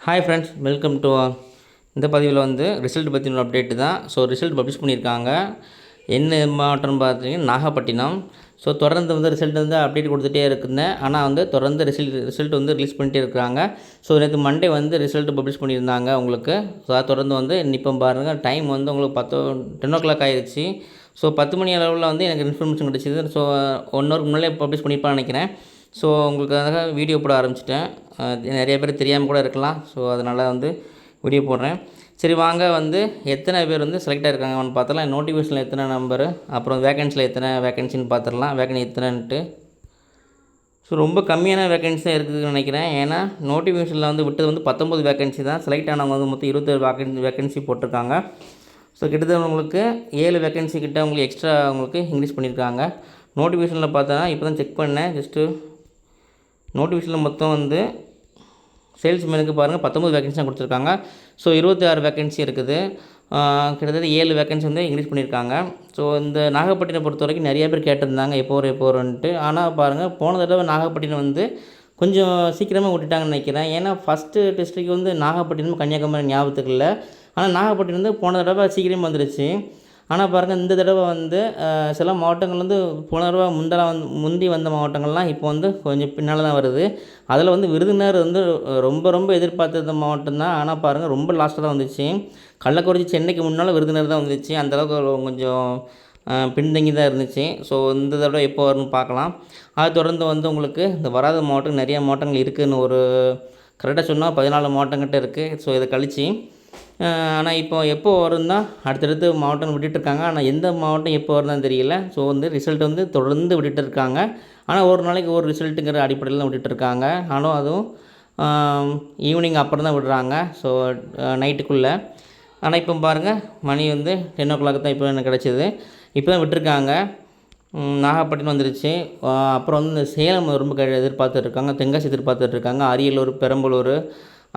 Hi friends, welcome to இந்த பதிவில் வந்து ரிசல்ட் பற்றின அப்டேட்டு தான். ஸோ ரிசல்ட் பப்ளிஷ் பண்ணியிருக்காங்க. என்ன மாவட்டம்னு பார்த்தீங்கன்னா நாகப்பட்டினம். ஸோ தொடர்ந்து வந்து ரிசல்ட் வந்து அப்டேட் கொடுத்துட்டே இருக்குங்க. ஆனால் வந்து தொடர்ந்து ரிசல்ட் வந்து ரிலீஸ் பண்ணிகிட்டே இருக்கிறாங்க. ஸோ நேற்று மண்டே வந்து ரிசல்ட் பப்ளிஷ் பண்ணியிருந்தாங்க உங்களுக்கு. ஸோ அதை தொடர்ந்து வந்து இப்போ பாருங்கள், டைம் வந்து உங்களுக்கு 10 ஆயிடுச்சு. ஸோ 10 மணி அளவில் வந்து எனக்கு இன்ஃபர்மேஷன் கிடச்சிது. ஸோ 1 ஹவருக்கு முன்னாலே பப்ளிஷ் பண்ணியிருப்பான்னு நினைக்கிறேன். ஸோ உங்களுக்காக வீடியோ போட ஆரம்பிச்சிட்டேன். நிறைய பேர் தெரியாமல் கூட இருக்கலாம். ஸோ அதனால் வந்து வீடியோ போடுறேன். சரி வாங்க, வந்து எத்தனை பேர் வந்து செலக்ட் ஆகிருக்காங்கன்னு பார்த்தலாம். நோட்டிஃபிகேஷனில் எத்தனை நம்பரு, அப்புறம் வேகன்சியில் எத்தனை வேகன்சின்னு பார்த்துடலாம். வேகன்சி எத்தனைன்ட்டு. ஸோ ரொம்ப கம்மியான வேகன்சி தான் இருக்குதுன்னு நினைக்கிறேன். ஏன்னா நோட்டிஃபிகேஷனில் வந்து விட்டது வந்து 19 வேகன்சி தான். செலக்ட் ஆனவங்க வந்து மொத்தம் 27 வேகன்சி போட்டிருக்காங்க. ஸோ கிட்டத்தட்ட உங்களுக்கு 7 வேகன்சி கிட்ட உங்களுக்கு எக்ஸ்ட்ரா உங்களுக்கு இன்க்ரீஸ் பண்ணியிருக்காங்க. நோட்டிஃபிகேஷனில் பார்த்தோன்னா இப்போ தான் செக் பண்ணேன். ஜஸ்ட்டு நோட்டிஃபிகேஷனில் மொத்தம் வந்து சேல்ஸ்மேனுக்கு பாருங்கள் 19 வேகன்சி தான் கொடுத்துருக்காங்க. ஸோ 26 வேகன்சி இருக்குது. கிட்டத்தட்ட 7 வேகன்சி வந்து இன்க்ரீஸ் பண்ணியிருக்காங்க. ஸோ இந்த நாகப்பட்டினம் பொறுத்த வரைக்கும் நிறைய பேர் கேட்டிருந்தாங்க எப்போ வரும்ன்ட்டு. ஆனால் பாருங்கள், போன தடவை நாகப்பட்டினம் வந்து கொஞ்சம் சீக்கிரமாக விட்டுட்டாங்கன்னு நினைக்கிறேன். ஏன்னா ஃபஸ்ட்டு டிஸ்ட்ரிக்ட் வந்து நாகப்பட்டினம், கன்னியாகுமரி ஞாபகத்துக்கு இல்லை. ஆனால் நாகப்பட்டினம் வந்து போன தடவை சீக்கிரமாக வந்துருச்சு. ஆனால் பாருங்கள், இந்த தடவை வந்து சில மாவட்டங்கள் வந்து போன தடவை முந்தி வந்த மாவட்டங்கள்லாம் இப்போ வந்து கொஞ்சம் பின்னால் தான் வருது. அதில் வந்து விருதுநகர் வந்து ரொம்ப எதிர்பார்த்த மாவட்டம் தான். ஆனால் பாருங்கள், ரொம்ப லாஸ்ட்டாக தான் வந்துச்சு. கள்ளக்குறிச்சி சென்னைக்கு முன்னால் விருதுநகர் தான் வந்துச்சு. அந்தளவுக்கு கொஞ்சம் பின்தங்கி தான் இருந்துச்சு. ஸோ இந்த தடவை எப்போ வரும்னு பார்க்கலாம். அதை தொடர்ந்து வந்து உங்களுக்கு இந்த வராத மாவட்டம் நிறையா மாவட்டங்கள் இருக்குதுன்னு ஒரு கரெக்டாக சொன்னால் 14 மாவட்டங்கிட்ட இருக்குது. ஸோ இதை கழித்து ஆனால் இப்போ எப்போ வரும்னா அடுத்தடுத்து மாவட்டம் விட்டுட்டுருக்காங்க. ஆனால் எந்த மாவட்டம் எப்போ வருதுன்னு தெரியல. ஸோ வந்து ரிசல்ட் வந்து தொடர்ந்து விட்டுட்டு இருக்காங்க. ஆனால் ஒரு நாளைக்கு ஒரு ரிசல்ட்டுங்கிற அடிப்படையில் தான் விட்டுட்டுருக்காங்க. ஆனால் அதுவும் ஈவினிங் அப்புறம் தான் விடுறாங்க. ஸோ நைட்டுக்குள்ளே. ஆனால் இப்போ பாருங்கள், மணி வந்து 10 தான் இப்போ எனக்கு கிடச்சிது. இப்போ தான் விட்டுருக்காங்க. நாகப்பட்டினம் வந்துருச்சு. அப்புறம் வந்து இந்த சேலம் ரொம்ப எதிர்பார்த்துட்ருக்காங்க. தென்காசி எதிர்பார்த்துட்ருக்காங்க. அரியலூர், பெரம்பலூர்,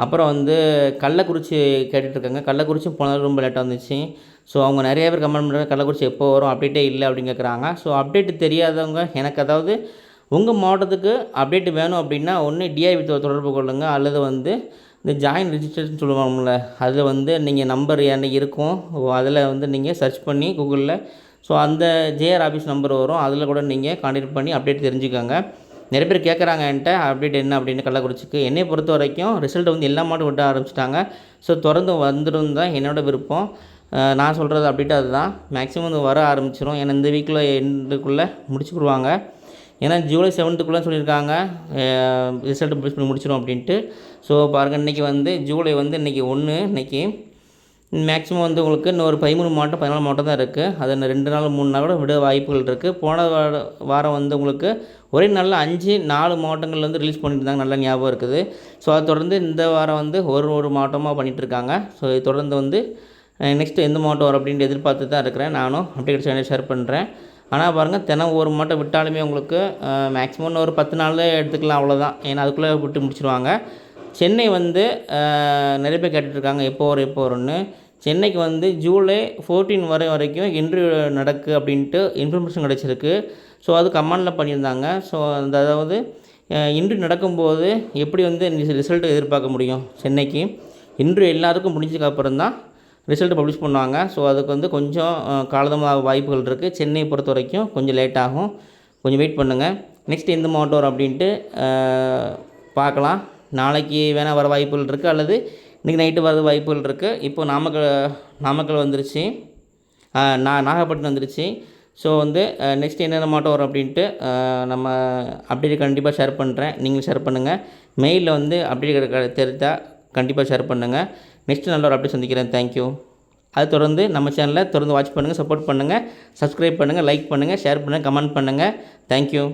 அப்புறம் வந்து கள்ளக்குறிச்சி கேட்டுட்ருக்காங்க. கள்ளக்குறிச்சியும் போன ரொம்ப லேட்டாக வந்துச்சு. ஸோ அவங்க நிறைய பேர் கமெண்ட் பண்ணுறாங்க, கள்ளக்குறிச்சி எப்போ வரும், அப்டேட்டே இல்லை அப்படின்னு கேட்குறாங்க. ஸோ அப்டேட்டு தெரியாதவங்க எனக்கு, அதாவது உங்கள் மாவட்டத்துக்கு அப்டேட் வேணும் அப்படின்னா ஒன்று டிஐவி தொடர்பு கொள்ளுங்கள். அல்லது வந்து இந்த ஜாயின் ரிஜிஸ்ட்ரேஷன் சொல்லுவாங்கள்ல, அதில் வந்து நீங்கள் நம்பர் என்னைக்கு இருக்கும், அதில் வந்து நீங்கள் சர்ச் பண்ணி கூகுளில், ஸோ அந்த ஜேஆர் ஆஃபீஸ் நம்பர் வரும். அதில் கூட நீங்கள் கான்டாக்ட் பண்ணி அப்டேட் தெரிஞ்சுக்கோங்க. நிறைய பேர் கேட்குறாங்க என்கிட்ட அப்டேட் என்ன அப்படின்னு. கள்ளக்குறிச்சிக்கு என்னை பொறுத்த வரைக்கும் ரிசல்ட் வந்து எல்லா மாவட்டம் விட ஆரம்பிச்சிட்டாங்க. ஸோ தொடர்ந்து வந்துடும் தான் என்னோடய விருப்பம். நான் சொல்கிறது அப்டேட் அதுதான். மேக்ஸிமம் வந்து வர ஆரம்பிச்சிடும். ஏன்னா இந்த வீக்கில் எண்டுக்குள்ளே முடிச்சுக்கிடுவாங்க. ஏன்னா ஜூலை 7க்குள்ளே சொல்லியிருக்காங்க ரிசல்ட் பப்ளிஷ் பண்ணி முடிச்சிடும் அப்படின்ட்டு. ஸோ பாருங்கள், இன்றைக்கி வந்து ஜூலை வந்து இன்றைக்கி 1, இன்றைக்கி மேக்ஸிமம் வந்து உங்களுக்கு இன்னொரு 13 மாவட்டம் 14 மாவட்டம் தான் இருக்குது. அது 2 நாள் 3 நாள் கூட விட வாய்ப்புகள் இருக்குது. போன வாரம் வந்து உங்களுக்கு ஒரே நாளில் 4 மாவட்டங்கள் வந்து ரிலீஸ் பண்ணியிருந்தாங்க. நல்லா ஞாபகம் இருக்குது. ஸோ அதை தொடர்ந்து இந்த வாரம் வந்து ஒரு மாவட்டமாக பண்ணிகிட்ருக்காங்க. ஸோ இது தொடர்ந்து வந்து நெக்ஸ்ட்டு எந்த மாவட்டம் வரும் அப்படின்ட்டு எதிர்பார்த்து தான் இருக்கிறேன். நானும் அப்டேட் சேனல் ஷேர் பண்ணுறேன். ஆனால் பாருங்கள், தினம் ஒரு மாவட்டம் விட்டாலுமே உங்களுக்கு மேக்ஸிமம் ஒரு 10 நாளில் எடுத்துக்கலாம், அவ்வளோதான். ஏன்னா அதுக்குள்ளே விட்டு முடிச்சிடுவாங்க. சென்னை வந்து நிறைய பேர் கேட்டுட்ருக்காங்க எப்போ வரும்னு. சென்னைக்கு வந்து ஜூலை 14 வரைக்கும் இன்டர்வியூ நடக்கு அப்படின்ட்டு இன்ஃபர்மேஷன் கிடச்சிருக்கு. ஸோ அது கமெண்டில் பண்ணியிருந்தாங்க. ஸோ அதாவது இன்டர்வியூ நடக்கும்போது எப்படி வந்து ரிசல்ட்டு எதிர்பார்க்க முடியும். சென்னைக்கு இன்டர்வியூ எல்லாத்துக்கும் முடிஞ்சதுக்கப்புறம் தான் ரிசல்ட்டு பப்ளிஷ் பண்ணுவாங்க. ஸோ அதுக்கு வந்து கொஞ்சம் காலதாமத வாய்ப்புகள் இருக்குது. சென்னையை பொறுத்த வரைக்கும் கொஞ்சம் லேட் ஆகும். கொஞ்சம் வெயிட் பண்ணுங்கள். நெக்ஸ்ட் எந்த மாவட்டம் வரும் அப்படின்ட்டு பார்க்கலாம். நாளைக்கு வேணால் வர வாய்ப்புகள் இருக்குது, அல்லது இன்றைக்கி நைட்டு வர வாய்ப்புகள் இருக்குது. இப்போது நாமக்கல் வந்துருச்சு, நாகப்பட்டினம் வந்துருச்சு. ஸோ வந்து நெக்ஸ்ட் என்னென்ன மாவட்டம் வரும் அப்படின்ட்டு நம்ம அப்டேட் கண்டிப்பாக ஷேர் பண்ணுறேன். நீங்களும் ஷேர் பண்ணுங்கள். மெயிலில் வந்து அப்டேட் தெரிஞ்சால் கண்டிப்பாக ஷேர் பண்ணுங்கள். நெக்ஸ்ட்டு நல்ல ஒரு அப்டேட் சந்திக்கிறேன். தேங்க்யூ. அது தொடர்ந்து நம்ம சேனலை தொடர்ந்து வாட்ச் பண்ணுங்கள், சப்போர்ட் பண்ணுங்கள், சப்ஸ்கிரைப் பண்ணுங்கள், லைக் பண்ணுங்கள், ஷேர் பண்ணுங்கள், கமெண்ட் பண்ணுங்கள். தேங்க்யூ.